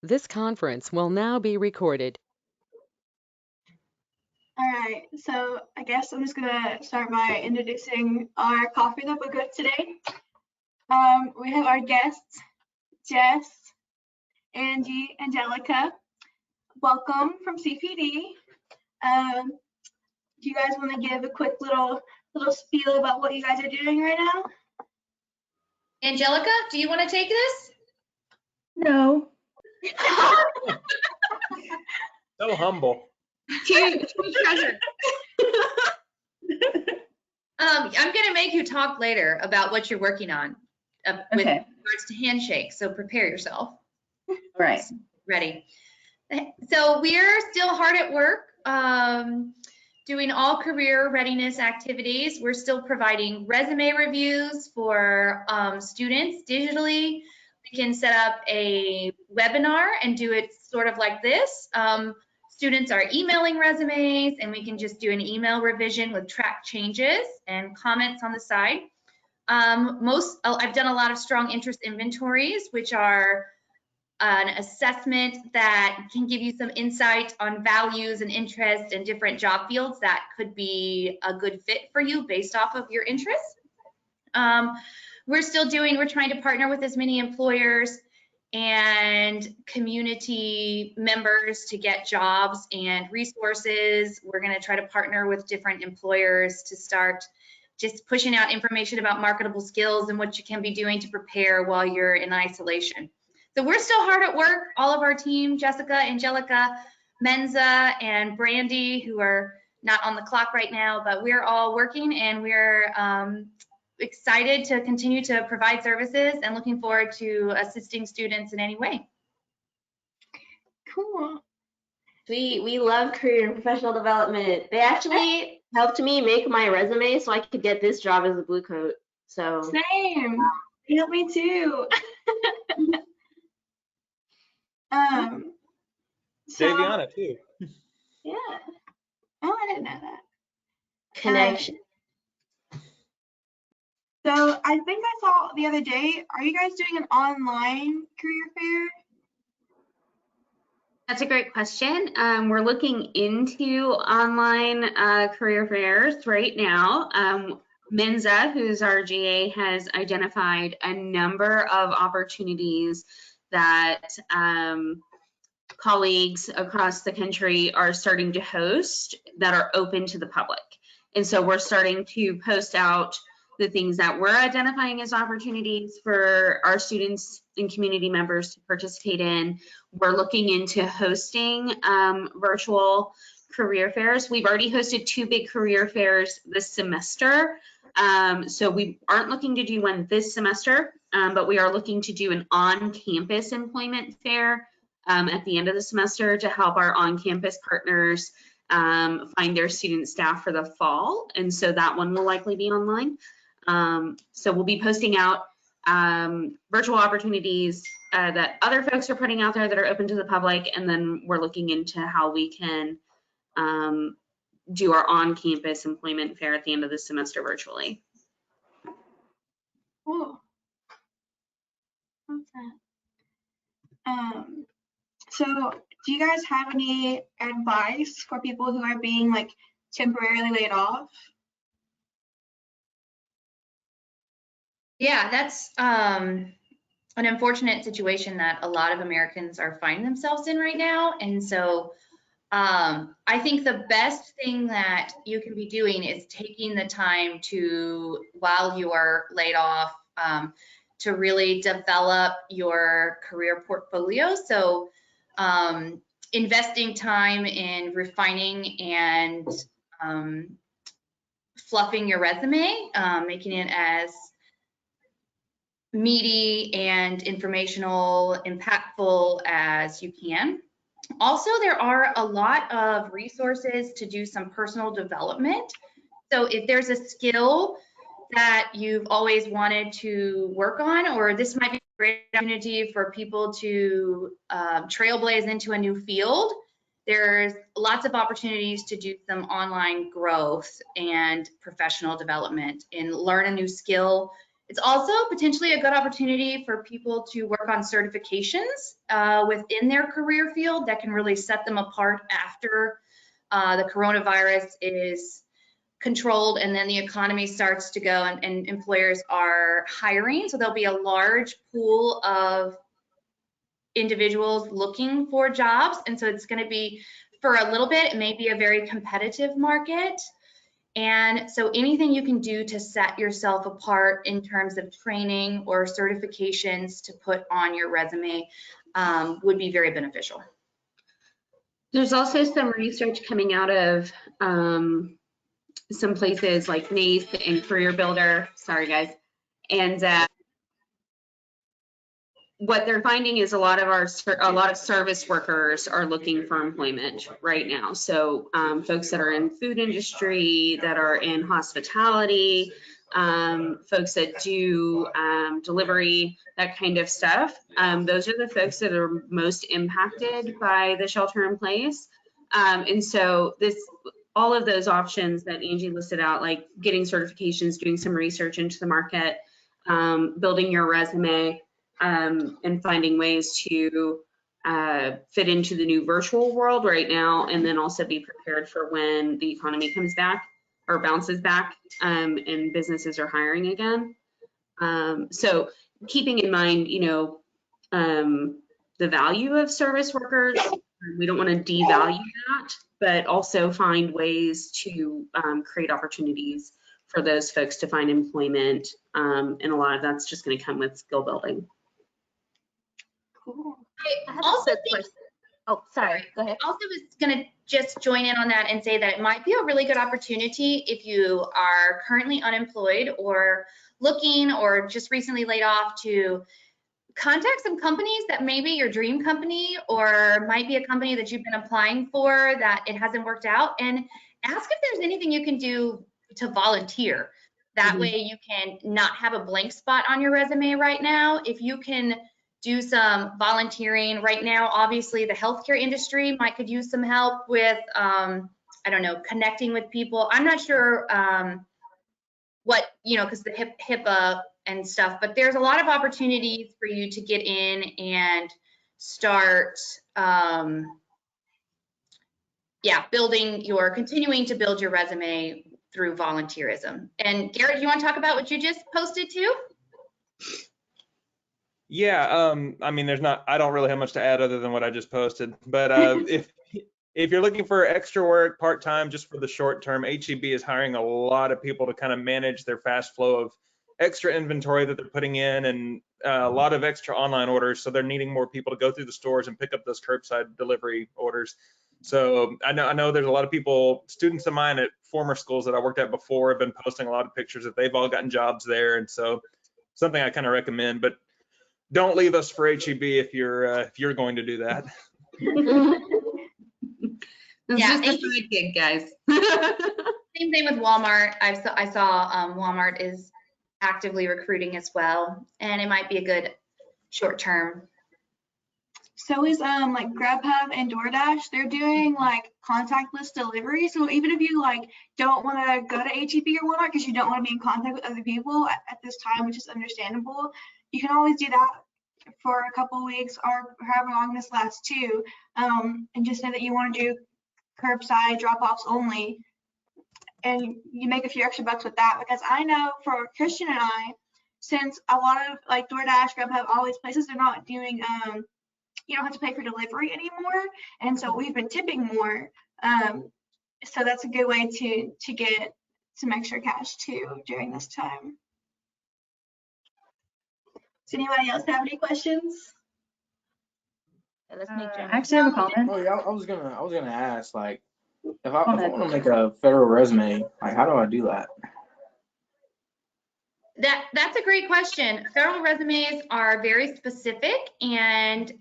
This conference will now be recorded. All right, so I guess I'm just gonna start by introducing our coffee that we got today. We have our guests, Jess, Angie, Angelica. Welcome from CPD. Do you guys want to give a quick little spiel about what you guys are doing right now? Angelica, do you want to take this? No. So humble. Huge treasure. I'm going to make you talk later about what you're working on with regards to handshakes, so prepare yourself. All right. Ready. So we're still hard at work doing all career readiness activities. We're still providing resume reviews for students digitally. We can set up a webinar and do it sort of like this. Students are emailing resumes, and we can just do an email revision with track changes and comments on the side. I've done a lot of strong interest inventories, which are an assessment that can give you some insight on values and interests in different job fields that could be a good fit for you based off of your interests. We're trying to partner with as many employers and community members to get jobs and resources. We're going to try to partner with different employers to start just pushing out information about marketable skills and what you can be doing to prepare while you're in isolation. So we're still hard at work. All of our team, Jessica, Angelica, Menza, and Brandy, who are not on the clock right now, but we're all working, and we're excited to continue to provide services and looking forward to assisting students in any way. Cool. We love career and professional development. They actually helped me make my resume so I could get this job as a Blue Coat. So same. They helped me too. Daviana too. Yeah. Oh, I didn't know that. Connection. So I think I saw the other day, are you guys doing an online career fair? That's a great question. We're looking into online career fairs right now. Menza, who's our GA, has identified a number of opportunities that colleagues across the country are starting to host that are open to the public. And so we're starting to post out the things that we're identifying as opportunities for our students and community members to participate in. We're looking into hosting virtual career fairs. We've already hosted 2 big career fairs this semester. So we aren't looking to do one this semester, but we are looking to do an on-campus employment fair at the end of the semester to help our on-campus partners find their student staff for the fall. And so that one will likely be online. So we'll be posting out virtual opportunities that other folks are putting out there that are open to the public, and then we're looking into how we can do our on-campus employment fair at the end of the semester virtually. Cool. What's that? So do you guys have any advice for people who are being like temporarily laid off? Yeah, that's an unfortunate situation that a lot of Americans are finding themselves in right now. And so I think the best thing that you can be doing is taking the time to, while you are laid off, to really develop your career portfolio. So investing time in refining and fluffing your resume, making it as meaty and informational, impactful as you can. Also, there are a lot of resources to do some personal development. So if there's a skill that you've always wanted to work on, or this might be a great opportunity for people to trailblaze into a new field, there's lots of opportunities to do some online growth and professional development and learn a new skill It's also potentially a good opportunity for people to work on certifications within their career field that can really set them apart after the coronavirus is controlled and then the economy starts to go and employers are hiring. So there'll be a large pool of individuals looking for jobs. And so it's going to be, for a little bit, it may be a very competitive market. And so anything you can do to set yourself apart in terms of training or certifications to put on your resume would be very beneficial. There's also some research coming out of some places like NACE and Career Builder, sorry guys, and what they're finding is a lot of service workers are looking for employment right now. So folks that are in food industry, that are in hospitality, folks that do delivery, that kind of stuff. Those are the folks that are most impacted by the shelter in place. And so all of those options that Angie listed out, like getting certifications, doing some research into the market, building your resume, and finding ways to fit into the new virtual world right now, and then also be prepared for when the economy comes back or bounces back and businesses are hiring again. So keeping in mind, the value of service workers, we don't want to devalue that, but also find ways to create opportunities for those folks to find employment. And a lot of that's just going to come with skill building. Cool. I have Also a quick question. Oh, sorry. Go ahead. Also was going to just join in on that and say that it might be a really good opportunity if you are currently unemployed or looking or just recently laid off to contact some companies that may be your dream company or might be a company that you've been applying for that it hasn't worked out, and ask if there's anything you can do to volunteer. That way you can not have a blank spot on your resume right now. If you can do some volunteering right now, obviously the healthcare industry could use some help with, I don't know, connecting with people. I'm not sure what, because the HIPAA and stuff, but there's a lot of opportunities for you to get in and start, continuing to build your resume through volunteerism. And Garrett, you want to talk about what you just posted too? Yeah, I mean, I don't really have much to add other than what I just posted. But if you're looking for extra work part-time just for the short term, HEB is hiring a lot of people to kind of manage their fast flow of extra inventory that they're putting in, and a lot of extra online orders. So they're needing more people to go through the stores and pick up those curbside delivery orders. So I know there's a lot of people, students of mine at former schools that I worked at before, have been posting a lot of pictures that they've all gotten jobs there. And so something I kind of recommend, but don't leave us for HEB if you're going to do that. It's Yeah, just a side gig, guys. Same thing with Walmart. I saw Walmart is actively recruiting as well, and it might be a good short term. So is like Grubhub and DoorDash, they're doing like contactless delivery. So even if you like don't want to go to HEB or Walmart because you don't want to be in contact with other people at this time, which is understandable, you can always do that for a couple of weeks or however long this lasts too, and just say that you want to do curbside drop-offs only, and you make a few extra bucks with that. Because I know for Christian and I, since a lot of like DoorDash, Grubhub, all these places, they're not doing you don't have to pay for delivery anymore, and so we've been tipping more, so that's a good way to get some extra cash too during this time. Does anybody else have any questions? Let's make I actually have a comment. Oh yeah, I was gonna ask, like, if I want to make a federal resume, like, how do I do that? That's a great question. Federal resumes are very specific, and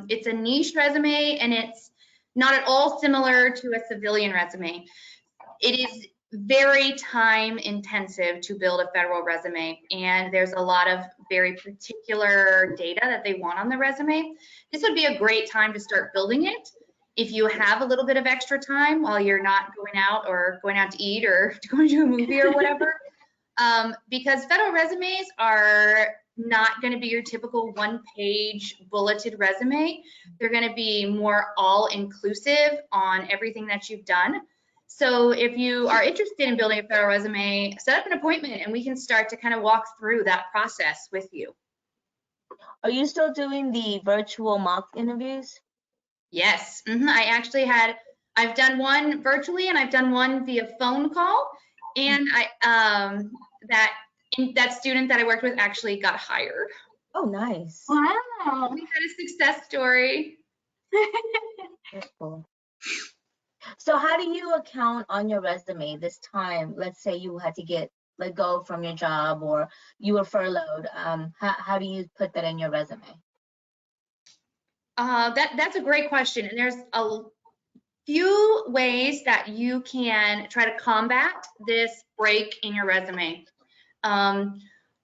it's a niche resume, and it's not at all similar to a civilian resume. It is very time intensive to build a federal resume, and there's a lot of very particular data that they want on the resume. This would be a great time to start building it if you have a little bit of extra time while you're not going out or going out to eat or going to a movie or whatever. Because federal resumes are not going to be your typical one-page bulleted resume. They're going to be more all-inclusive on everything that you've done. So if you are interested in building a federal resume, set up an appointment and we can start to kind of walk through that process with you. Are you still doing the virtual mock interviews? Yes, I've done one virtually and I've done one via phone call, and that student that I worked with actually got hired. Oh, nice. Wow. We had a success story. That's cool. So how do you account on your resume this time? Let's say you had to get let go from your job or you were furloughed. How do you put that in your resume? That's a great question. And there's a few ways that you can try to combat this break in your resume.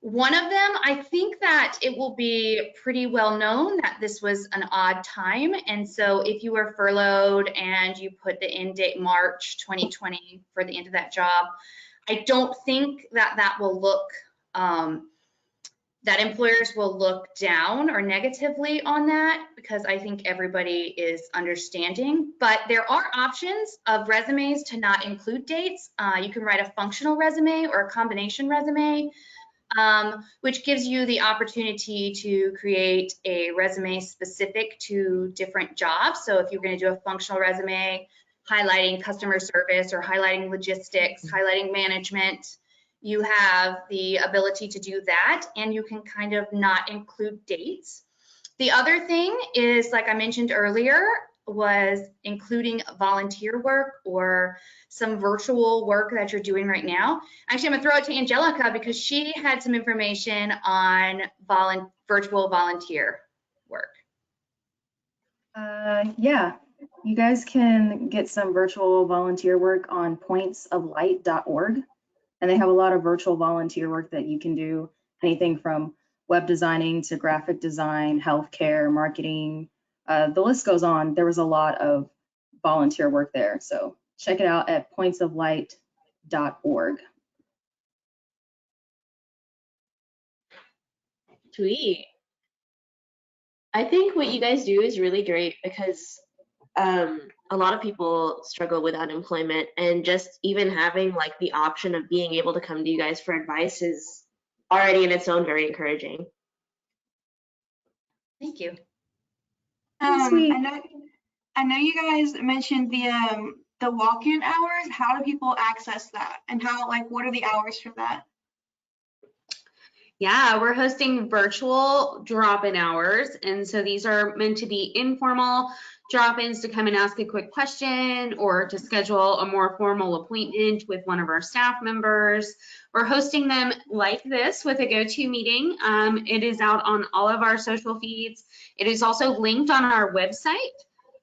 One of them, I think that it will be pretty well known that this was an odd time. And so if you were furloughed and you put the end date March 2020 for the end of that job, I don't think that will look, that employers will look down or negatively on that, because I think everybody is understanding. But there are options of resumes to not include dates. You can write a functional resume or a combination resume, which gives you the opportunity to create a resume specific to different jobs. So if you're going to do a functional resume highlighting customer service or highlighting logistics, highlighting management, you have the ability to do that, and you can kind of not include dates. The other thing is, like I mentioned earlier, was including volunteer work or some virtual work that you're doing right now. Actually, I'm gonna throw it to Angelica because she had some information on virtual volunteer work. Yeah, you guys can get some virtual volunteer work on pointsoflight.org. And they have a lot of virtual volunteer work that you can do, anything from web designing to graphic design, healthcare, marketing. The list goes on. There was a lot of volunteer work there. So check it out at pointsoflight.org. Sweet. I think what you guys do is really great because a lot of people struggle with unemployment, and just even having like the option of being able to come to you guys for advice is already in its own very encouraging. Thank you. Sweet. I know you guys mentioned the walk-in hours. How do people access that, and what are the hours for that? Yeah, we're hosting virtual drop-in hours. And so these are meant to be informal drop-ins to come and ask a quick question or to schedule a more formal appointment with one of our staff members. We're hosting them like this with a GoToMeeting. It is out on all of our social feeds. It is also linked on our website.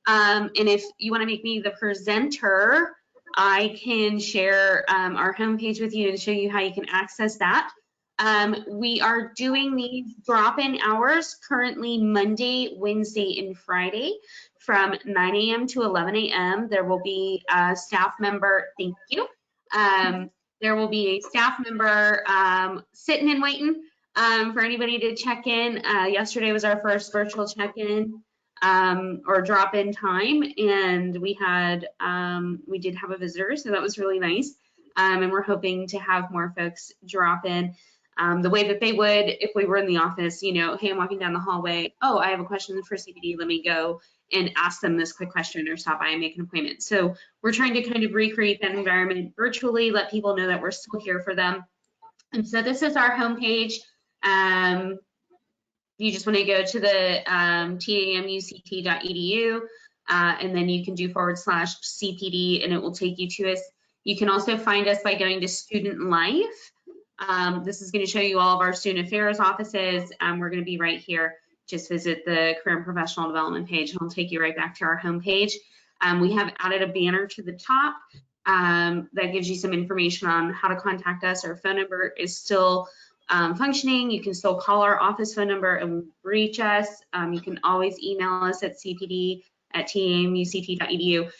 And if you want to make me the presenter, I can share our homepage with you and show you how you can access that. We are doing these drop-in hours currently Monday, Wednesday, and Friday from 9 a.m. to 11 a.m. There will be a staff member, thank you. There will be a staff member sitting and waiting for anybody to check in. Yesterday was our first virtual check-in or drop-in time, and we did have a visitor, so that was really nice. And we're hoping to have more folks drop in the way that they would if we were in the office, you know, hey, I'm walking down the hallway. Oh, I have a question for CPD. Let me go and ask them this quick question or stop by and make an appointment. So we're trying to kind of recreate that environment virtually, let people know that we're still here for them. And so this is our homepage. You just want to go to the tamuct.edu and then you can do /CPD and it will take you to us. You can also find us by going to Student Life. This is going to show you all of our student affairs offices. We're going to be right here. Just visit the career and professional development page and it'll take you right back to our homepage. We have added a banner to the top that gives you some information on how to contact us. Our phone number is still functioning. You can still call our office phone number and reach us. You can always email us at cpd@tamuct.edu,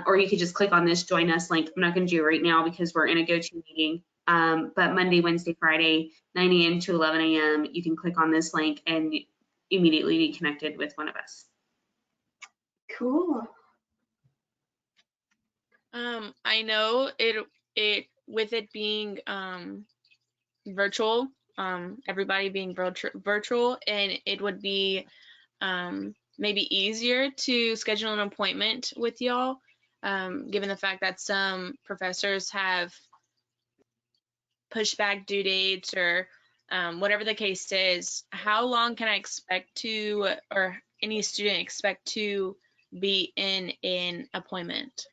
or you could just click on this join us link. I'm not going to do it right now because we're in a GoToMeeting But Monday, Wednesday, Friday, 9 a.m. to 11 a.m., you can click on this link and immediately be connected with one of us. Cool. I know it with it being virtual, everybody being virtual, and it would be maybe easier to schedule an appointment with y'all, given the fact that some professors have pushed back due dates or whatever the case is. How long can I expect to, or any student expect to be in an appointment?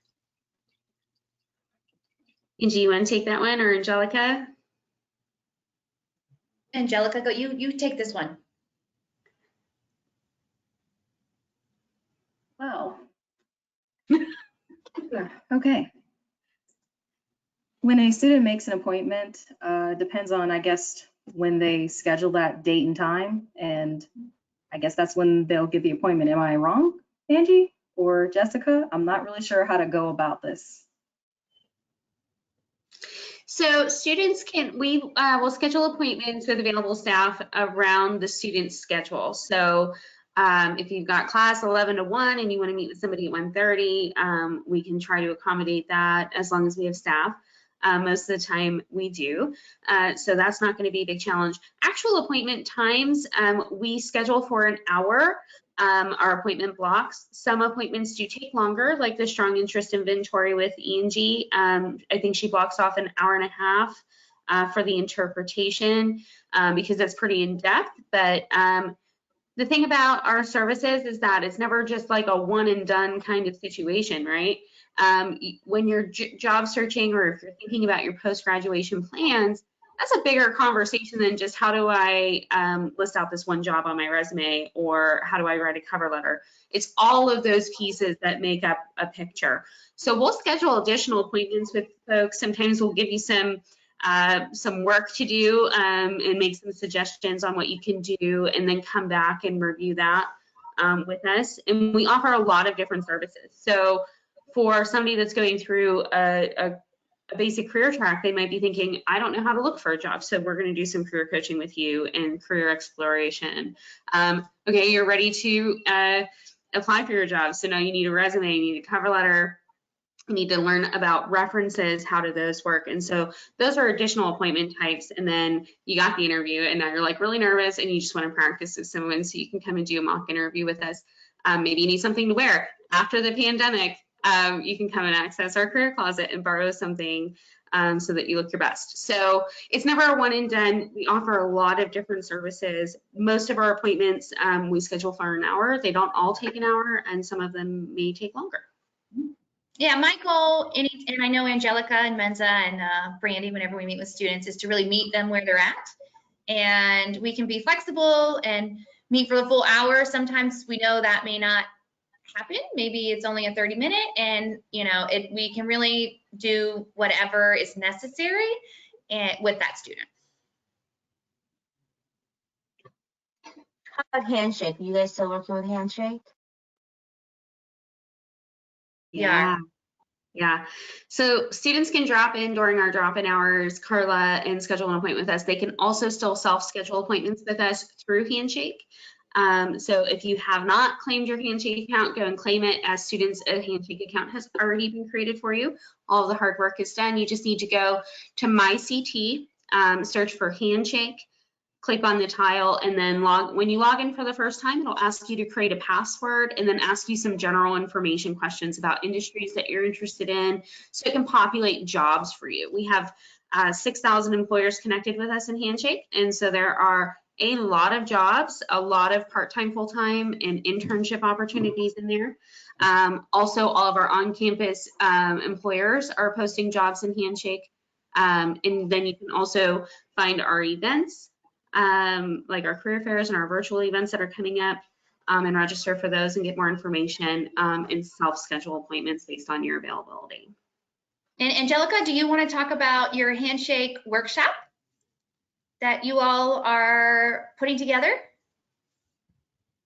Angie, you want to take that one, or Angelica? Angelica, go. You take this one. Wow. Okay. When a student makes an appointment, depends on, I guess, when they schedule that date and time, and I guess that's when they'll get the appointment. Am I wrong, Angie or Jessica? I'm not really sure how to go about this. So students we will schedule appointments with available staff around the student's schedule. So if you've got class 11 to 1 and you want to meet with somebody at 1:30, we can try to accommodate that as long as we have staff. Most of the time we do. So that's not going to be a big challenge. Actual appointment times, we schedule for an hour. Our appointment blocks. Some appointments do take longer, like the strong interest inventory with Angie. I think she blocks off an hour and a half for the interpretation because that's pretty in depth. But the thing about our services is that it's never just like a one and done kind of situation, right? When you're job searching, or if you're thinking about your post-graduation plans, that's a bigger conversation than just how do I list out this one job on my resume, or how do I write a cover letter. It's all of those pieces that make up a picture. So we'll schedule additional appointments with folks. Sometimes we'll give you some work to do and make some suggestions on what you can do, and then come back and review that with us. And we offer a lot of different services. So for somebody that's going through a basic career track, they might be thinking, I don't know how to look for a job. So we're going to do some career coaching with you and career exploration. Okay, you're ready to apply for your job. So now you need a resume, you need a cover letter, you need to learn about references, how do those work? And so those are additional appointment types. And then you got the interview and now you're like really nervous and you just want to practice with someone, so you can come and do a mock interview with us. Maybe you need something to wear. After the pandemic, you can come and access our career closet and borrow something so that you look your best. So it's never a one and done. We offer a lot of different services. Most of our appointments we schedule for an hour. They don't all take an hour, and some of them may take longer. Yeah, my goal, and I know Angelica and Menza and Brandy, whenever we meet with students, is to really meet them where they're at. And we can be flexible and meet for the full hour. Sometimes we know that may not happen. Maybe it's only a 30-minute, and we can really do whatever is necessary with that student. How about Handshake? You guys still working with Handshake? Yeah. Yeah. So students can drop in during our drop-in hours, Carla, and schedule an appointment with us. They can also still self-schedule appointments with us through Handshake. So if you have not claimed your Handshake account, go and claim it. As students, a Handshake account has already been created for you. All the hard work is done. You just need to go to MyCT, search for Handshake, click on the tile, and then when you log in for the first time, it'll ask you to create a password and then ask you some general information questions about industries that you're interested in, so it can populate jobs for you. We have 6,000 employers connected with us in Handshake, and so there are a lot of jobs, a lot of part-time, full-time, and internship opportunities in there. Also, all of our on-campus employers are posting jobs in Handshake, and then you can also find our events, like our career fairs and our virtual events that are coming up, and register for those and get more information and self-schedule appointments based on your availability. And Angelica, do you want to talk about your Handshake workshop that you all are putting together?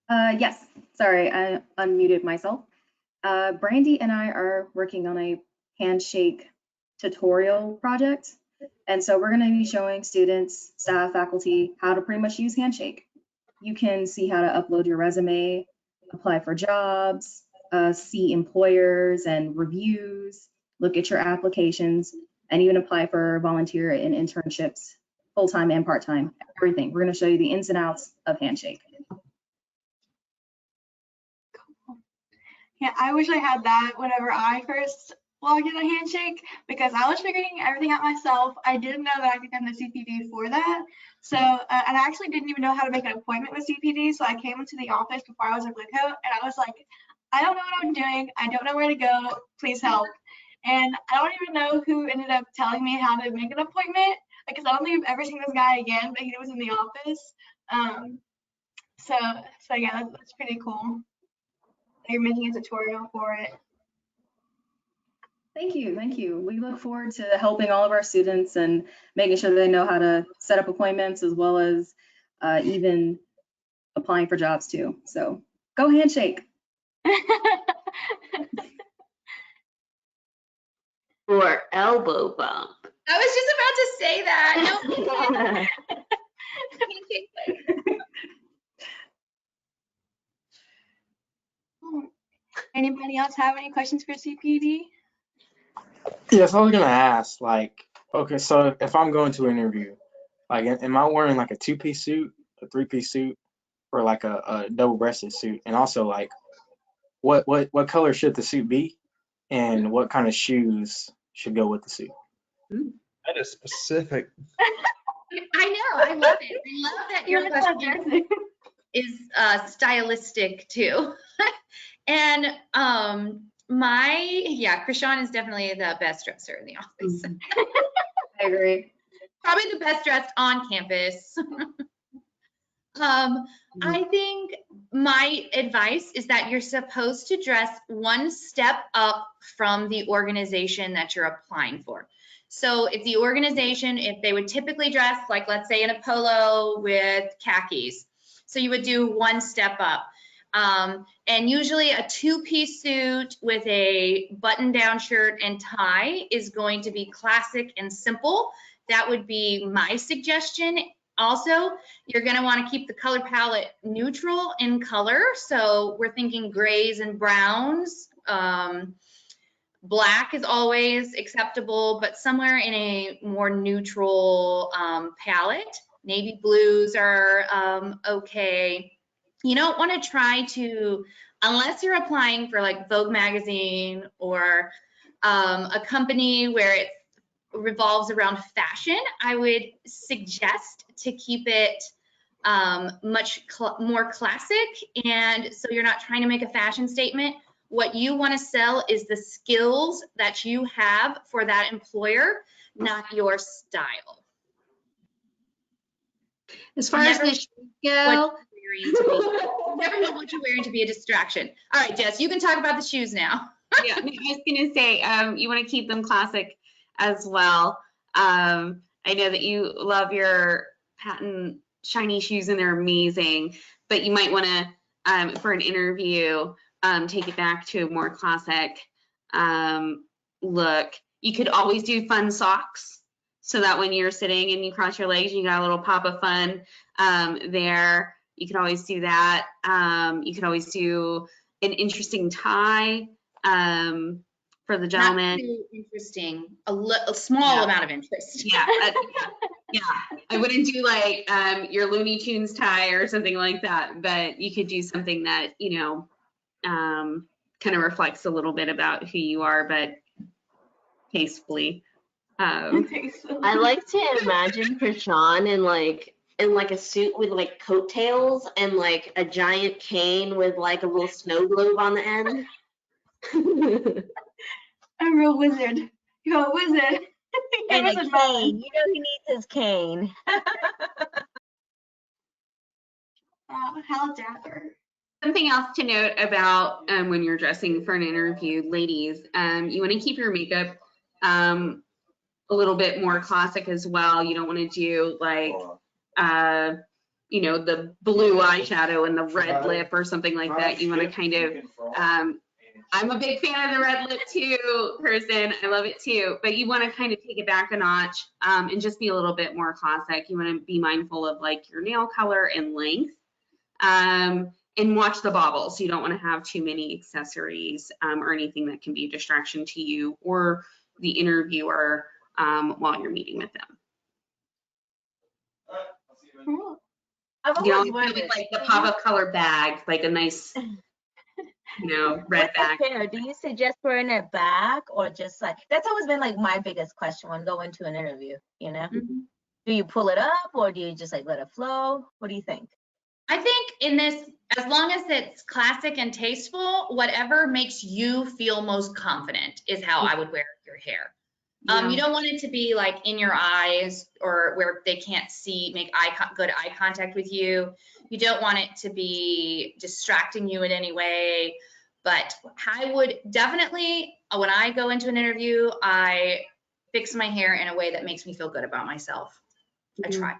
Yes, sorry, I unmuted myself. Brandy and I are working on a Handshake tutorial project. And so we're going to be showing students, staff, faculty how to pretty much use Handshake. You can see how to upload your resume, apply for jobs, see employers and reviews, look at your applications, and even apply for volunteer and internships, full-time and part-time, everything. We're going to show you the ins and outs of Handshake. Yeah, I wish I had that whenever I first logged in a Handshake, because I was figuring everything out myself. I didn't know that I could come to CPD for that. So, and I actually didn't even know how to make an appointment with CPD. So I came into the office before I was at Blico, and I was like, I don't know what I'm doing. I don't know where to go. Please help. And I don't even know who ended up telling me how to make an appointment, because I don't think I've ever seen this guy again, but he was in the office. So yeah, that's pretty cool. You're making a tutorial for it. Thank you, thank you. We look forward to helping all of our students and making sure they know how to set up appointments, as well as even applying for jobs too. So go Handshake. Or elbow bump. I was just about to say that. No, Anybody else have any questions for CPD? Yes, I was gonna ask, like, okay, so if I'm going to an interview, like, am I wearing like a 2-piece suit, a 3-piece suit, or like a double-breasted suit? And also, like, what color should the suit be, and what kind of shoes should go with the suit? That is specific. I know, I love it. I love that your question is stylistic too. And Krishan is definitely the best dresser in the office. I agree. Probably the best dressed on campus. I think my advice is that you're supposed to dress one step up from the organization that you're applying for. So if the organization, if they would typically dress like, let's say in a polo with khakis, so you would do one step up. And usually a 2-piece suit with a button-down shirt and tie is going to be classic and simple. That would be my suggestion. Also, you're going to want to keep the color palette neutral in color. So we're thinking grays and browns. Black is always acceptable, but somewhere in a more neutral palette. Navy blues are okay. You don't want to try to, unless you're applying for like Vogue magazine or a company where it revolves around fashion, I would suggest to keep it much more classic. And so you're not trying to make a fashion statement. What you want to sell is the skills that you have for that employer, not your style. As far as the shoes go, never know what you're wearing to be a distraction. All right, Jess, you can talk about the shoes now. yeah, I was gonna say, you want to keep them classic as well. I know that you love your patent shiny shoes and they're amazing, but you might want to, for an interview, take it back to a more classic look. You could always do fun socks, so that when you're sitting and you cross your legs, you got a little pop of fun there. You can always do that. You can always do an interesting tie for the gentleman. Not too interesting, a small amount of interest. Yeah, yeah. I wouldn't do like your Looney Tunes tie or something like that, but you could do something that, you know, kind of reflects a little bit about who you are, but tastefully. I like to imagine Krishan in like a suit with like coattails and like a giant cane with like a little snow globe on the end. A real wizard. You're a wizard. And a cane. You know he needs his cane. How dapper. Something else to note about when you're dressing for an interview, ladies, you want to keep your makeup a little bit more classic as well. You don't want to do like, you know, the blue eyeshadow and the red lip or something like that. You want to kind of I'm a big fan of the red lip too person. I love it too. But you want to kind of take it back a notch and just be a little bit more classic. You want to be mindful of like your nail color and length. And watch the baubles. You don't want to have too many accessories or anything that can be a distraction to you or the interviewer while you're meeting with them. Cool. I've You know, always maybe wondered, like the pop-up color bag, like a nice, red with the bag. hair, do you suggest wearing it back or just like, that's always been like my biggest question when going to an interview, you know? Mhm. Do you pull it up or do you just like let it flow? What do you think? I think in this, as long as it's classic and tasteful, whatever makes you feel most confident is how I would wear your hair. You don't want it to be like in your eyes or where they can't see, make good eye contact with you. You don't want it to be distracting you in any way. But I would definitely, when I go into an interview, I fix my hair in a way that makes me feel good about myself. I try.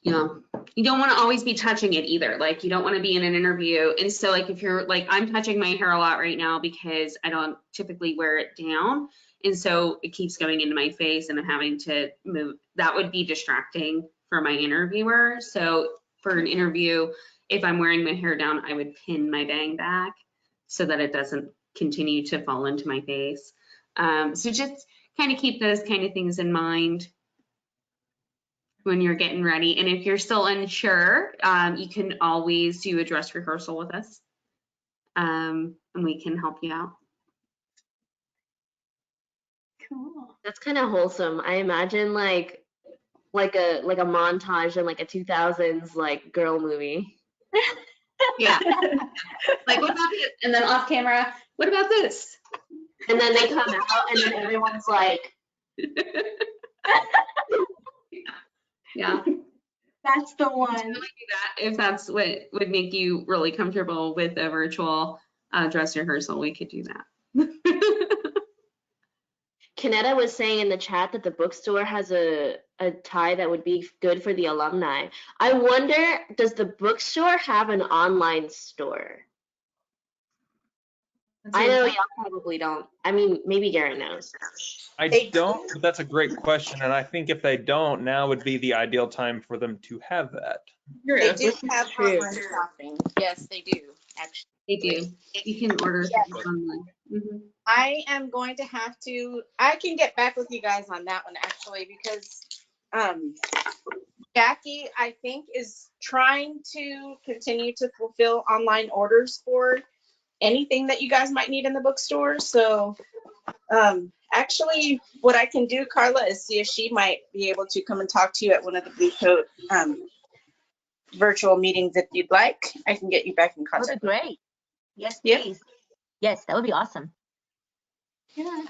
Yeah. You don't want to always be touching it either. Like you don't want to be in an interview. And so like if you're like, I'm touching my hair a lot right now because I don't typically wear it down. And so it keeps going into my face and I'm having to move. That would be distracting for my interviewer. So for an interview, if I'm wearing my hair down, I would pin my bang back so that it doesn't continue to fall into my face. So just kind of keep those kind of things in mind when you're getting ready. And if you're still unsure, you can always do a dress rehearsal with us. And we can help you out. Cool. That's kind of wholesome. I imagine like a montage in like a 2000s like girl movie. Yeah. Like, what about this? And then off camera, what about this? And then they come out and then everyone's like, Yeah. That's the one. Do that if that's what would make you really comfortable with a virtual dress rehearsal, we could do that. Kanetta was saying in the chat that the bookstore has a tie that would be good for the alumni. I wonder, does the bookstore have an online store? I know y'all probably don't. I mean, maybe Garrett knows. I don't, but that's a great question. And I think if they don't, now would be the ideal time for them to have that. They do have true. online shopping. Yes, they do, actually. They do. You can order Yes. online. Mhm. I am going to have to, I can get back with you guys on that one actually, because Jackie, I think, is trying to continue to fulfill online orders for anything that you guys might need in the bookstore. So actually what I can do, Carla, is see if she might be able to come and talk to you at one of the Blue Coat virtual meetings if you'd like. I can get you back in That would contact. be great. Yes, Yep. please. Yes, that would be awesome. Yeah.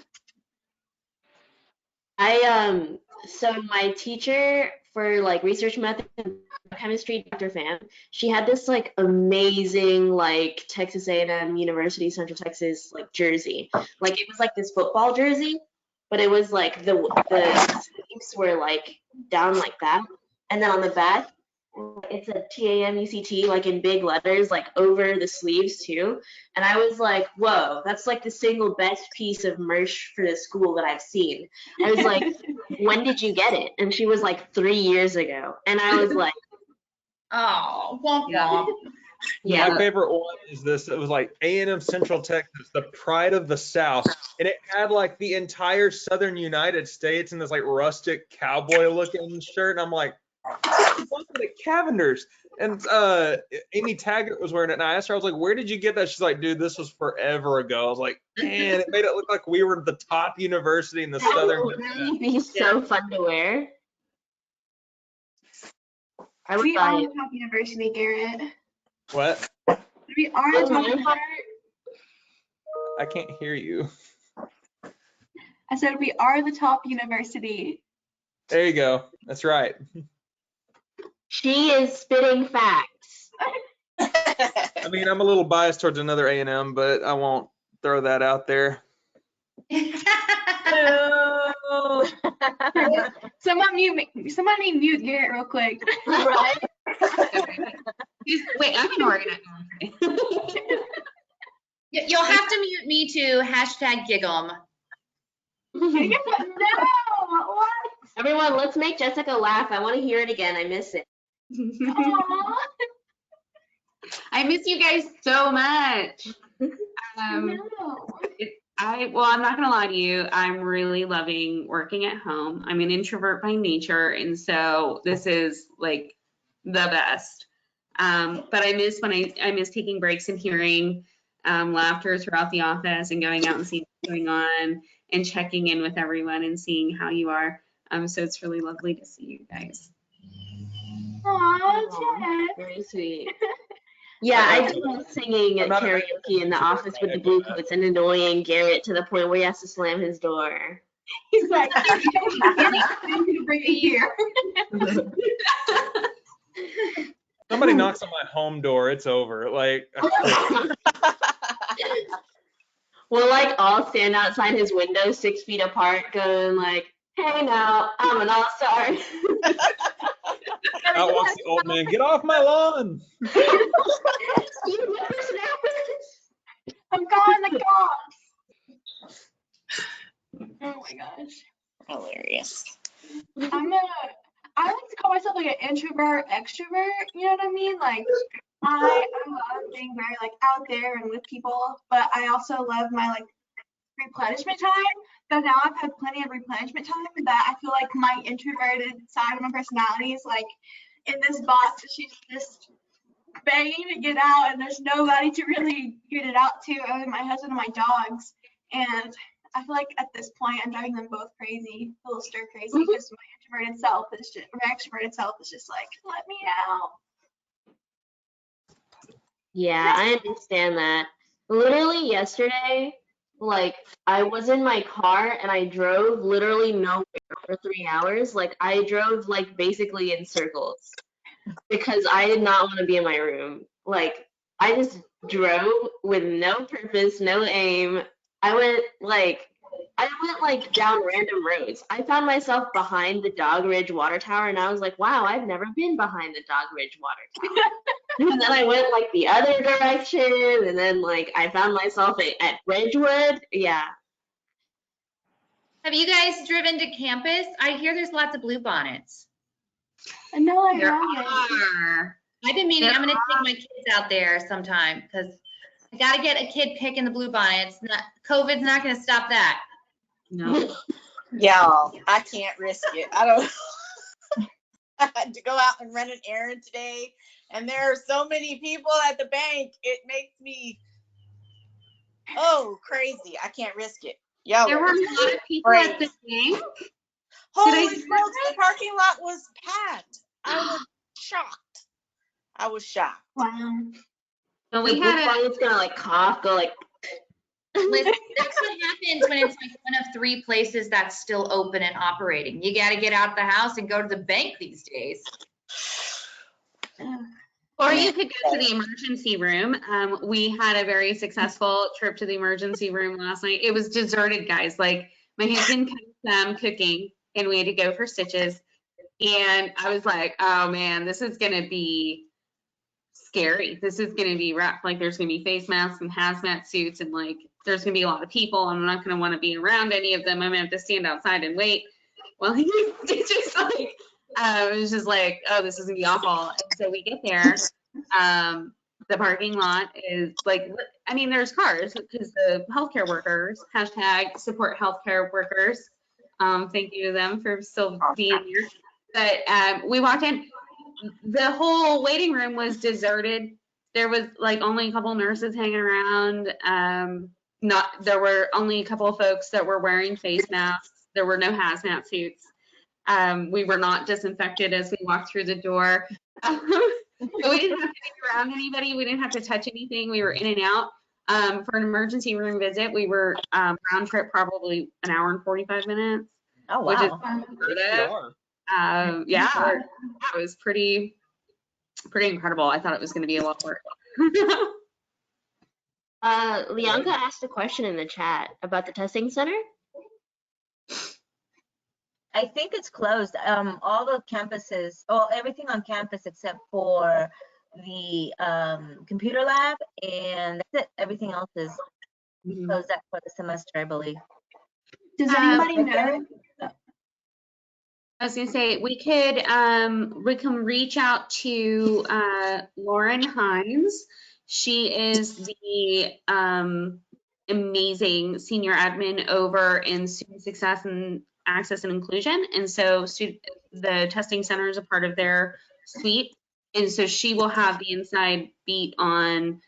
So my teacher for like research method chemistry, Dr. Pham, she had this like amazing like Texas A&M University Central Texas like jersey. Like it was like this football jersey, but it was like the sleeves were like down like that, and then on the back it's a TAMUCT like in big letters like over the sleeves too. And I was like, whoa, that's like the single best piece of merch for the school that I've seen. I was like, when did you get it? And she was like 3 years ago. And I was like, Oh, womp womp. yeah. My favorite one is this. It was like A&M Central Texas, the pride of the South. And it had like the entire Southern United States in this like rustic cowboy looking shirt. And I'm like, what's the Cavenders? And Amy Taggart was wearing it. And I asked her, I was like, where did you get that? She's like, dude, this was forever ago. I was like, man, it made it look like we were the top university in the That Southern. would really be so fun to wear. I would We buy are it. the top university, Garrett. What? We are the Oh, top my university. heart. I can't hear you. I said we are the top university. There you go. That's right. She is spitting facts. I mean, I'm a little biased towards another A&M, but I won't throw that out there. Somebody mute Garrett real quick. Right? Wait, I'm an Oregon. You'll have to mute me too. #gig'em. No, what? Everyone, let's make Jessica laugh. I want to hear it again. I miss it. Aw. I miss you guys so much. No. Well, I'm not gonna lie to you. I'm really loving working at home. I'm an introvert by nature, and so this is like the best. But I miss I miss taking breaks and hearing laughter throughout the office and going out and seeing what's going on and checking in with everyone and seeing how you are. So it's really lovely to see you guys. Aw, Jen. Very sweet. Yeah, I do love singing at karaoke in the office with the blue coats and annoying Garrett to the point where he has to slam his door. He's like, I'm going to bring a year. Somebody knocks on my home door, it's over. Like, We'll like all stand outside his window 6 feet apart going like, hey now, I'm an all-star. out walks the old man, get off my lawn. I'm calling the cops. Oh my gosh. Hilarious. I like to call myself like an introvert, extrovert, you know what I mean? Like I love being very like out there and with people, but I also love my like replenishment time. But now I've had plenty of replenishment time that I feel like my introverted side of my personality is like in this box that she's just begging to get out, and there's nobody to really get it out to other than my husband and my dogs. And I feel like at this point I'm driving them both crazy, a little stir crazy, because my introverted self is just, my extroverted self is just like, let me out. Yeah, I understand that. Literally yesterday, like I was in my car and I drove literally nowhere for 3 hours. Like I drove like basically in circles because I did not want to be in my room. Like I just drove with no purpose, no aim. I went like down random roads. I found myself behind the Dog Ridge Water Tower and I was like, wow, I've never been behind the Dog Ridge Water Tower. And then I went like the other direction and then like I found myself at Ridgewood. Yeah. Have you guys driven to campus? I hear there's lots of bluebonnets. No, I There haven't. are. I've been meaning, I'm gonna take my kids out there sometime because I gotta get a kid picking the bluebonnets. COVID's not gonna stop that. No. Y'all, I can't risk it. I don't. I had to go out and run an errand today, and there are so many people at the bank. It makes me crazy. I can't risk it. Y'all, There were a lot of people at the bank. holy smokes! The parking lot was packed. I was shocked. Wow. So The we had Bluebonnet's gonna like cough, go like. Listen, that's what happens when it's like one of 3 places that's still open and operating. You gotta get out the house and go to the bank these days. Or you could go to the emergency room. We had a very successful trip to the emergency room last night. It was deserted, guys. Like my husband kept cooking and we had to go for stitches. And I was like, oh man, this is gonna be scary. This is gonna be rough. Like there's gonna be face masks and hazmat suits and like there's gonna be a lot of people. I'm not gonna want to be around any of them. I'm gonna have to stand outside and wait. Well, it's just like it was just like, oh, this is gonna be awful. And so we get there. The parking lot is like, I mean, there's cars because the healthcare workers, # support healthcare workers. Thank you to them for still being here. But we walked in, the whole waiting room was deserted. There was like only a couple nurses hanging around. There were only a couple of folks that were wearing face masks. There were no hazmat suits. We were not disinfected as we walked through the door. So we didn't have to be around anybody. We didn't have to touch anything. We were in and out. For an emergency room visit, we were round trip probably an hour and 45 minutes. Oh, Which is wow. unheard of. Yeah, that was pretty incredible. I thought it was going to be a lot work. Lianka asked a question in the chat about the testing center. I think it's closed. All the campuses, everything on campus except for the computer lab, and that's it. Everything else is closed up for the semester, I believe. Does anybody know? I was gonna say we can reach out to Lauren Hines. She is the amazing senior admin over in Student Success and Access and Inclusion, and so the testing center is a part of their suite, and so she will have the inside beat on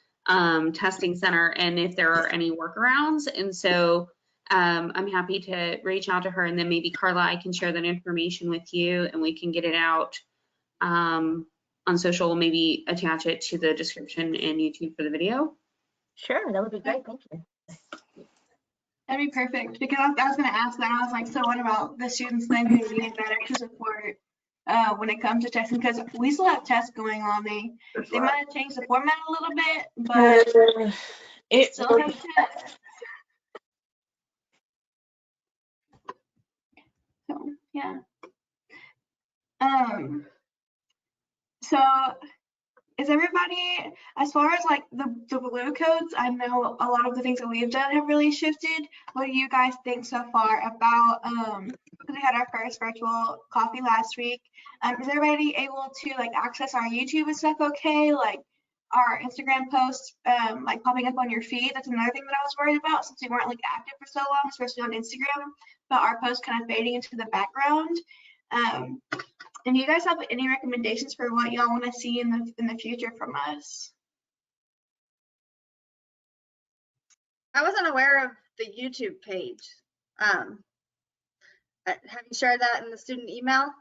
testing center and if there are any workarounds, and so I'm happy to reach out to her, and then maybe Carla, I can share that information with you and we can get it out on social, maybe attach it to the description and YouTube for the video. Sure, that would be great. Thank you. That'd be perfect, because I was going to ask that. I was like, so what about the students then who need that extra support when it comes to testing? Because we still have tests going on. They might have changed the format a little bit, but it still have tests. So yeah. So is everybody, as far as like the blue codes, I know a lot of the things that we've done have really shifted. What do you guys think so far about, because we had our first virtual coffee last week. Is everybody able to like access our YouTube and stuff okay? Like our Instagram posts like popping up on your feed? That's another thing that I was worried about, since we weren't like active for so long, especially on Instagram, but our posts kind of fading into the background. And do you guys have any recommendations for what y'all want to see in the future from us? I wasn't aware of the YouTube page. Have you shared that in the student email?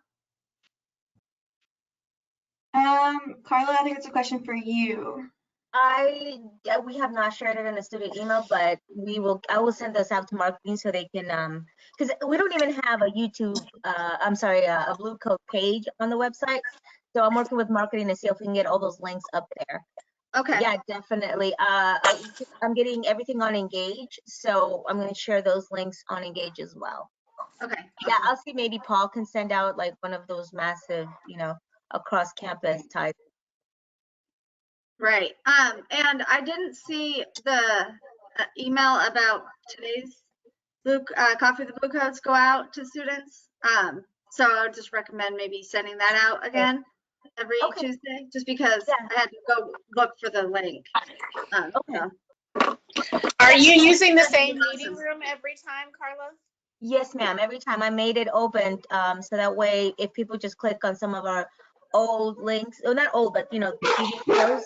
Carla, I think it's a question for you. We have not shared it in the student email, but I will send this out to marketing so they can, because we don't even have a YouTube, a Blue Code page on the website. So I'm working with marketing to see if we can get all those links up there. Okay. Yeah, definitely. I'm getting everything on Engage, so I'm going to share those links on Engage as well. Okay. Yeah, I'll see, maybe Paul can send out like one of those massive, across campus type. Right. And I didn't see the email about today's Coffee with the Blue Codes go out to students. So I would just recommend maybe sending that out again every Tuesday, just because I had to go look for the link. Are you using the same meeting room every time, Carla? Yes, ma'am. Every time I made it open, so that way if people just click on some of our old links, or not old, but videos,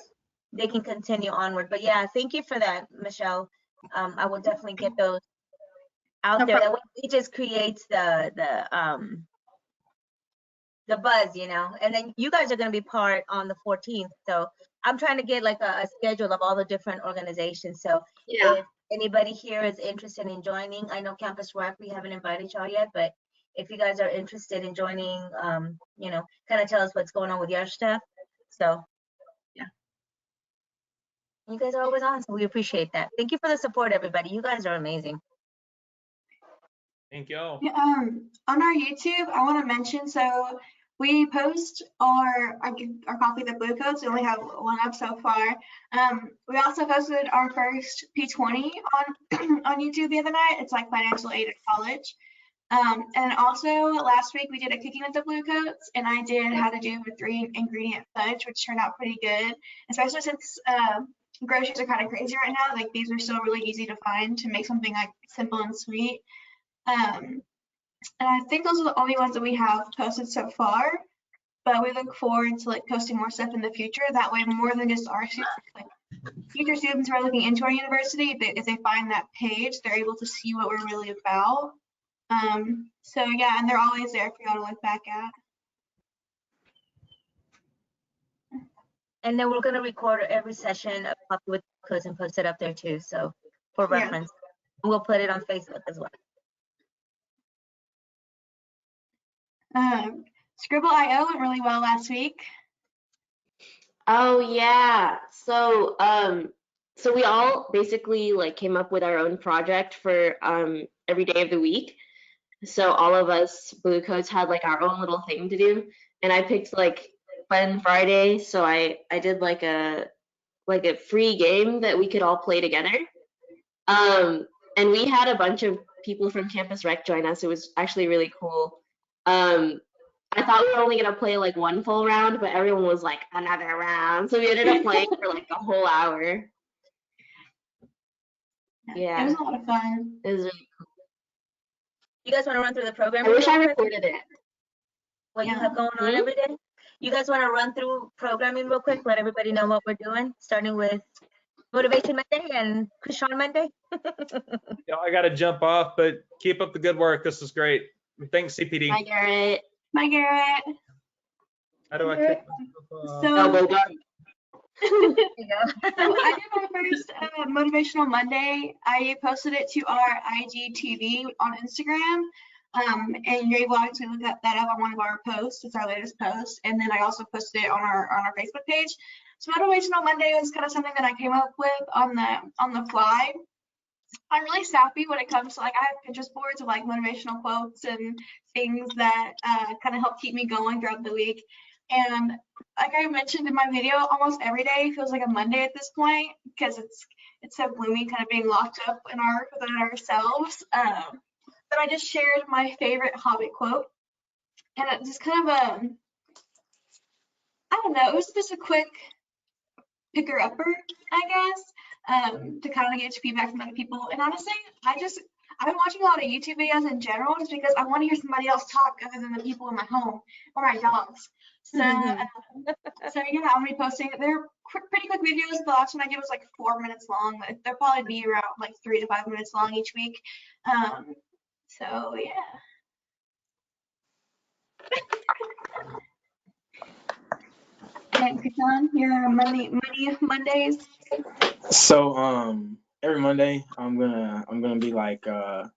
they can continue onward. But yeah, thank you for that, Michelle. I will definitely get those out there. That way it just creates the buzz, and then you guys are going to be part on the 14th. So I'm trying to get like a schedule of all the different organizations. So if anybody here is interested in joining, I know Campus Rec, we haven't invited y'all yet, but if you guys are interested in joining, kind of tell us what's going on with your stuff. So yeah, you guys are always on, so we appreciate that. Thank you for the support, everybody. You guys are amazing. Thank you. Yeah, on our YouTube, I want to mention, so we post our Coffee the Blue Codes. We only have one up so far. We also posted our first P20 on YouTube the other night. It's like financial aid at college. And also last week we did a cooking with the Blue Coats, and I did how to do a 3-ingredient fudge, which turned out pretty good, especially since groceries are kind of crazy right now. Like these are still really easy to find to make something like simple and sweet. And I think those are the only ones that we have posted so far, but we look forward to like posting more stuff in the future. That way, more than just our students, like future students who are looking into our university, if they find that page, they're able to see what we're really about. So yeah, and they're always there for y'all to look back at. And then we're going to record every session of Coffee with Codes and post it up there too. So for reference, we'll put it on Facebook as well. Scribble.io went really well last week. Oh yeah. So so we all basically like came up with our own project for every day of the week. So all of us Blue Coats had like our own little thing to do, and I picked like fun Friday, so I did like a free game that we could all play together. And we had a bunch of people from Campus Rec join us. It was actually really cool. I thought we were only gonna play like one full round, but everyone was like another round, so we ended up playing for like a whole hour. Yeah, It was a lot of fun. it was really cool. You guys want to run through the program? I wish I real quick? recorded it. What you Yeah. have going on every day? You guys want to run through programming real quick? Let everybody know what we're doing, starting with Motivation Monday and Krishan Monday. Yeah, I got to jump off, but keep up the good work. This is great. Thanks, CPD. Hi, Garrett. Bye, Garrett. How do I Garrett. kick myself off? So, Elbow button. There you go. so I did my first Motivational Monday. I posted it to our IGTV on Instagram. And you're able to actually look at that up on one of our posts. It's our latest post. And then I also posted it on our Facebook page. So Motivational Monday was kind of something that I came up with on the fly. I'm really sappy when it comes to, like, I have Pinterest boards of like motivational quotes and things that kind of help keep me going throughout the week. And like I mentioned in my video, almost every day feels like a Monday at this point because it's so gloomy, kind of being locked up within ourselves. But I just shared my favorite Hobbit quote, and it just kind of I don't know, it was just a quick picker-upper, I guess, to kind of get feedback from other people. And honestly, I've been watching a lot of YouTube videos in general just because I want to hear somebody else talk other than the people in my home or my dogs. So, so yeah, I'm reposting. They're pretty quick videos. The last one I did was like 4 minutes long. They'll probably be around like 3 to 5 minutes long each week. So yeah. And Krishan, your Mondays. So every Monday I'm gonna be like I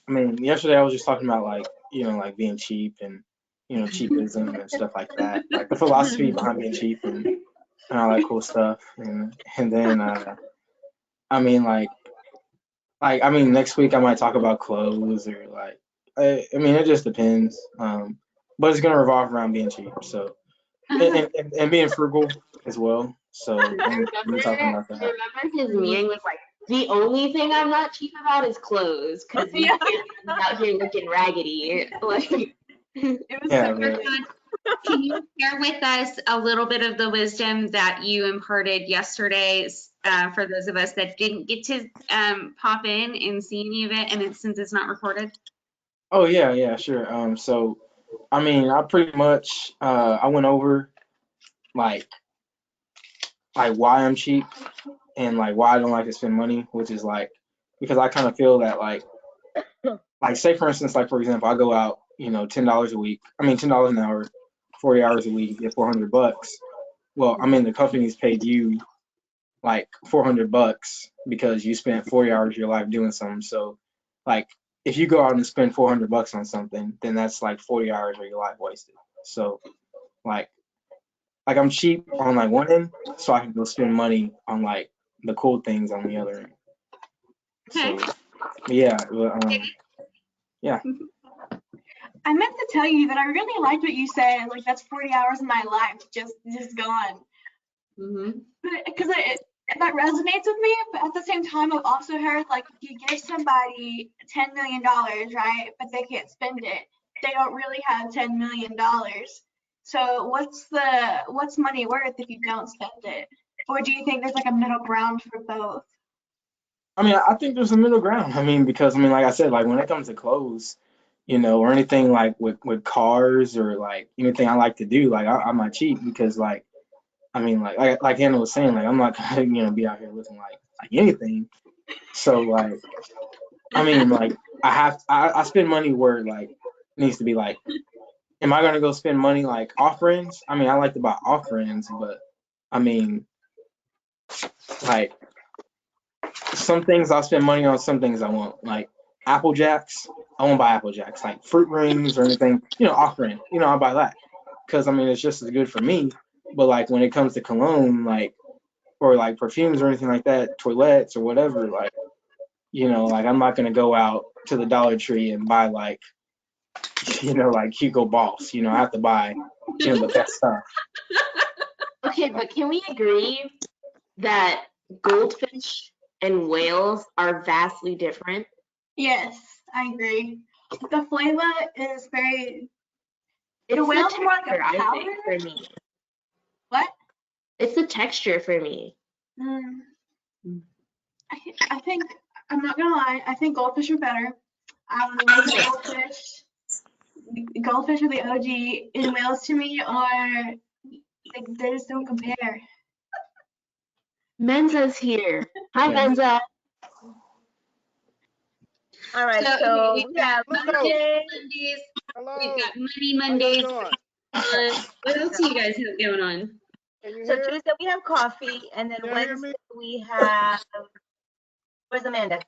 mean, yesterday I was just talking about like, you know, like being cheap and, you know, cheapism and stuff like that, like the philosophy behind being cheap and all that cool stuff. And then I mean next week I might talk about clothes or like I mean it just depends. But it's gonna revolve around being cheap. So and being frugal as well. So I'm talking about that. Remember his meeting was like, the only thing I'm not cheap about is clothes, because you can't be out here looking raggedy. Like, It was Yeah, so right. good. Can you share with us a little bit of the wisdom that you imparted yesterday for those of us that didn't get to pop in and see any of it, and since it's not recorded? Oh yeah, sure. So I mean, I pretty much I went over like why I'm cheap and like why I don't like to spend money, which is like because I kind of feel that like say for instance, like for example, I go out, you know, $10 a week. I mean $10 an hour, 40 hours a week, get $400. Well, I mean the company's paid you like $400 because you spent 40 hours of your life doing something. So like if you go out and spend $400 on something, then that's like 40 hours of your life wasted. So like I'm cheap on like one end, so I can go spend money on like the cool things on the other end. Okay. So yeah, yeah. I meant to tell you that I really liked what you said. Like that's 40 hours of my life just gone. mm-hmm. Because that resonates with me, but at the same time, I've also heard like if you give somebody $10 million, right, but they can't spend it, they don't really have $10 million. So what's money worth if you don't spend it? Or do you think there's like a middle ground for both? I mean, I think there's a middle ground. I mean, because I mean, like I said, like when it comes to clothes, you know, or anything like with cars or like anything I like to do, like I'm not cheap because like, I mean, like Hannah was saying, like I'm not gonna, you know, be out here looking like anything. So like, I mean, like I spend money where like it needs to be like, am I gonna go spend money like off brands? I mean, I like to buy off brands, but I mean, like some things I'll spend money on, some things I won't. Like Apple Jacks, I won't buy Apple Jacks. Like fruit rings or anything, you know, off brand, you know, I'll buy that because I mean it's just as good for me. But like when it comes to cologne, like or like perfumes or anything like that, toilettes or whatever, like, you know, like I'm not gonna go out to the Dollar Tree and buy like like Hugo Boss. I have to buy, the best stuff. Okay, but can we agree that goldfish and whales are vastly different? Yes, I agree. The flavor is very. It's The the whale's more like texture, a I powder. think, for me. What? It's the texture for me. I think, I'm not gonna lie, I think goldfish are better. I love the goldfish. Goldfish are the OG, and whales to me are, like, they just don't compare. Menza's here. Hi, Yeah. Menza. All right, So, so we've we got have Monday, Monday. Mondays, we've Hello. got Money How y'all Mondays. doing? What else do you guys have going on? Can you So hear? Tuesday we have coffee, and then Y'all hear Wednesday me? we have, where's Amanda?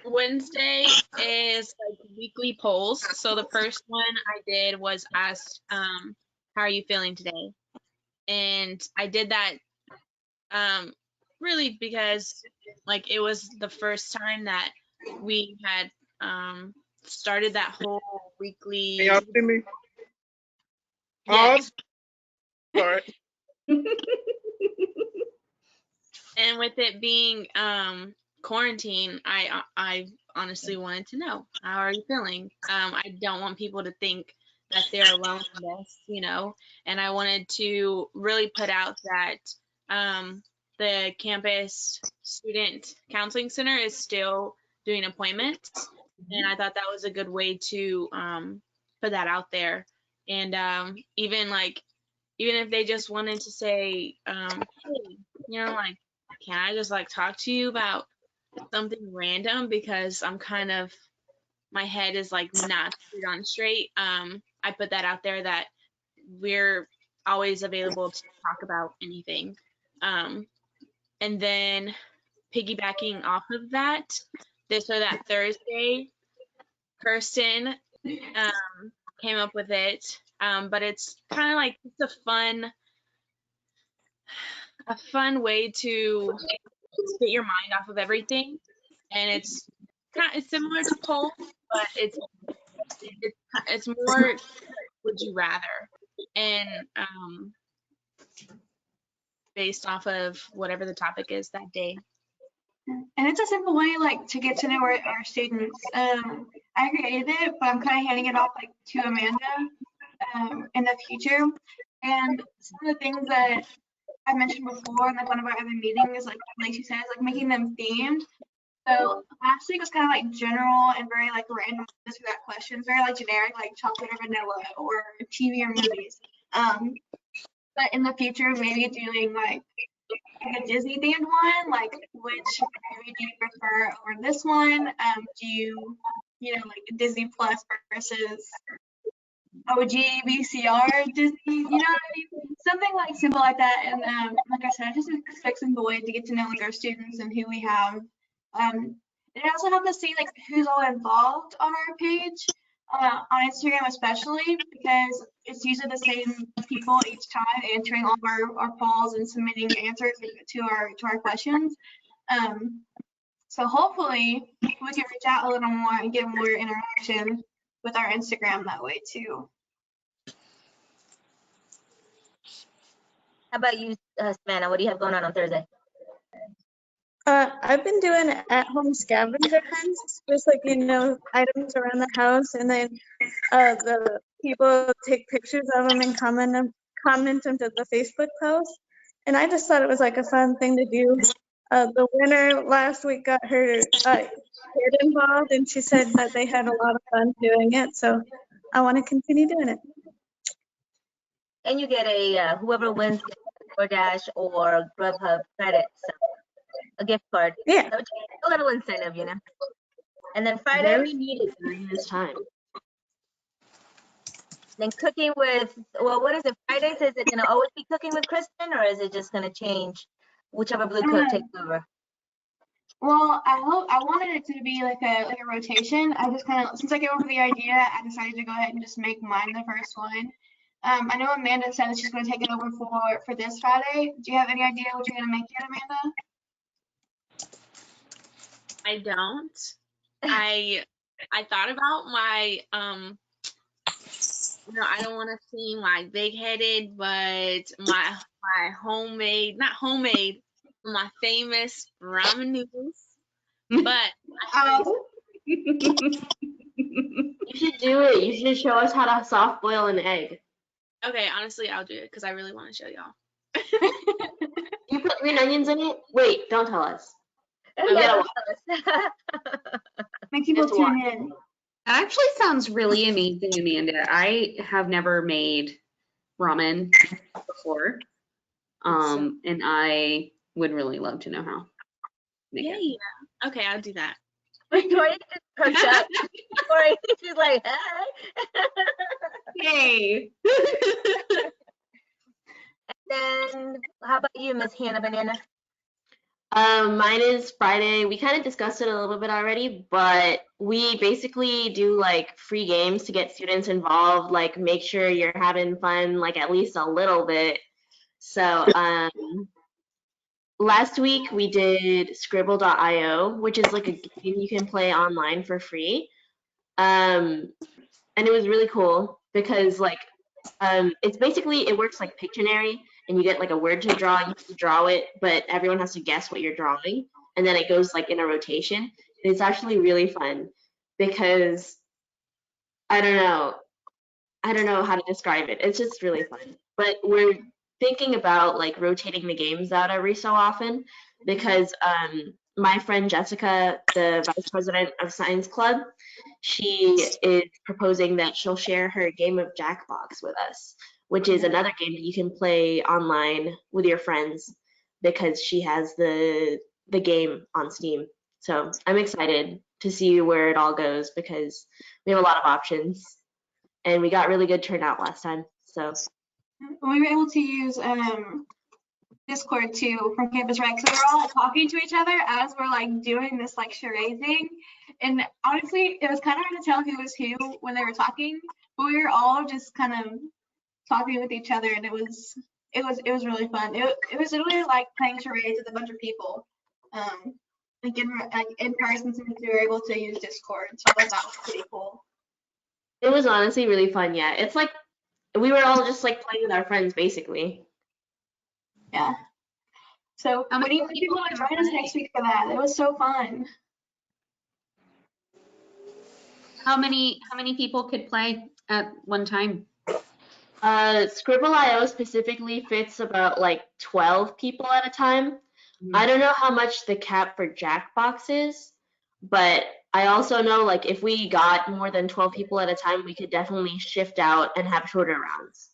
Wednesday is like weekly polls. So the first one I did was asked, how are you feeling today? And I did that really because like it was the first time that we had started that whole weekly. Can y'all see me? Yes. Sorry. And with it being quarantine, I honestly wanted to know, how are you feeling? I don't want people to think that they're alone in this, and I wanted to really put out that the campus student counseling center is still doing appointments, and I thought that was a good way to put that out there. And even if they just wanted to say, hey, like, can I just like talk to you about something random, because I'm kind of, my head is like not screwed on straight. I put that out there that we're always available to talk about anything. And then piggybacking off of that, that Thursday, Kirsten came up with it. But it's kind of like it's a fun way to get your mind off of everything, and it's similar to poll, but it's more would you rather, and based off of whatever the topic is that day. And it's a simple way, like, to get to know our students. I created it, but I'm kind of handing it off, like, to Amanda in the future. And some of the things that I mentioned before in like one of our other meetings, like she says, like making them themed. So last week was kind of like general and very like random answers to that questions, very like generic, like chocolate or vanilla or TV or movies. But in the future, maybe doing like a Disney themed one, like which movie do you prefer over this one? Do you like Disney Plus versus OG VCR Disney, you know what I mean? Something like simple like that. And like I said, just a simple way to get to know like our students and who we have. It also helps us see like who's all involved on our page, on Instagram especially, because it's usually the same people each time answering all of our polls and submitting answers to our questions. So hopefully we can reach out a little more and get more interaction with our Instagram that way too. How about you, Savannah? What do you have going on Thursday? I've been doing at-home scavenger hunts, just like, items around the house, and then the people take pictures of them and comment them to the Facebook post. And I just thought it was like a fun thing to do. The winner last week got her kid involved, and she said that they had a lot of fun doing it. So I want to continue doing it. And you get a, whoever wins DoorDash or Grubhub credits, a gift card. Yeah. So a little incentive, And then Friday, Very needed during this time. then cooking with, well, what is it? Fridays, is it gonna always be cooking with Kristen, or is it just gonna change whichever Blue Coat takes over? Well, I wanted it to be like a rotation. I just kind of, since I came up with the idea, I decided to go ahead and just make mine the first one. I know Amanda said that she's going to take it over for this Friday. Do you have any idea what you're going to make yet, Amanda? I don't. I I thought about my I don't want to seem like big-headed, but my homemade, not homemade, my famous ramen noodles. But You should do it. You should show us how to soft boil an egg. okay, honestly, I'll do it because I really want to show y'all. You put green onions in it? Wait, don't tell us. Yeah, Make people Just tune watch. in. That actually sounds really amazing, Amanda. I have never made ramen before. And I would really love to know how to make it. Yeah. Okay, I'll do that. Victoria just perked up. Victoria, she's like, hey. Hey. Then how about you, Miss Hannah Banana? Mine is Friday. We kind of discussed it a little bit already, but we basically do like free games to get students involved, like make sure you're having fun, like at least a little bit. So last week we did Scribble.io, which is like a game you can play online for free. And it was really cool because like it's basically, it works like Pictionary, and you get like a word to draw, you have to draw it, but everyone has to guess what you're drawing, and then it goes like in a rotation. And it's actually really fun because I don't know how to describe it. It's just really fun. But we're thinking about like rotating the games out every so often because my friend Jessica, the vice president of Science Club, she is proposing that she'll share her game of Jackbox with us, which is another game that you can play online with your friends because she has the game on Steam. So I'm excited to see where it all goes because we have a lot of options and we got really good turnout last time. So We were able to use Discord too from Campus Rec, so we were all like, talking to each other as we're like doing this like charade thing. And honestly, it was kind of hard to tell who was who when they were talking, but we were all just kind of talking with each other, and it was really fun. It was literally like playing charades with a bunch of people, like in person, since we were able to use Discord. So I thought that was pretty cool. it was honestly really fun. Yeah, it's like we were all just like playing with our friends basically. Yeah. So what do you think people want to join us next week for that? It was so fun. How many people could play at one time? Scribble.io specifically fits about like 12 people at a time. I don't know how much the cap for Jackbox is, but I also know like if we got more than 12 people at a time, we could definitely shift out and have shorter rounds.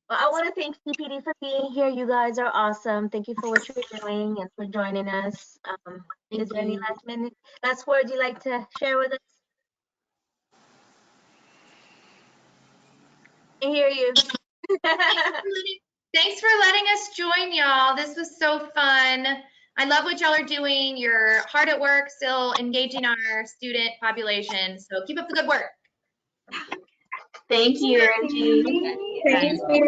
Well, I want to thank CPD for being here. You guys are awesome. Thank you for what you're doing and for joining us. Is there any last words you'd like to share with us? I hear you. Thanks for letting us join y'all. This was so fun. I love what y'all are doing. You're hard at work, still engaging our student population. So keep up the good work. Thank you, Angie. Thank you.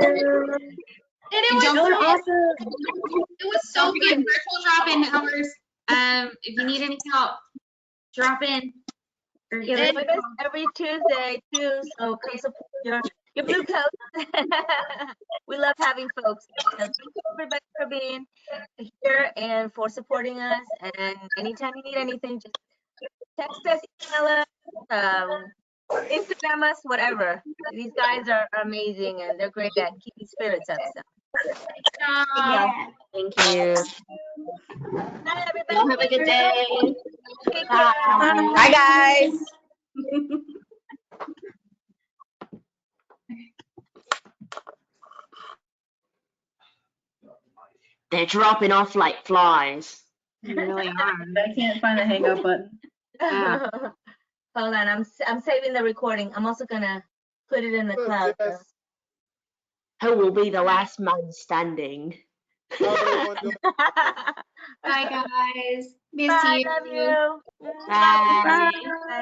And it was so good. Virtual drop-in hours. If you need any help, drop in. Yeah, join us every Tuesday too, so come support your Blue Coats. We love having folks. So thank you everybody for being here and for supporting us. And anytime you need anything, just text us, email us, Instagram us, whatever. These guys are amazing and they're great at keeping spirits up. So. Thank you. Bye, everybody. Have a good day. Bye, guys. They're dropping off like flies. You really are. I can't find the hang up button. Hold on, I'm saving the recording. I'm also gonna put it in the cloud. So. Who will be the last man standing? Bye, guys. Miss Bye, you. love you. Bye.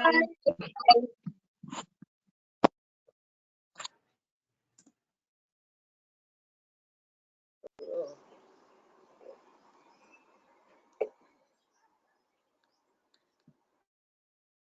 Bye.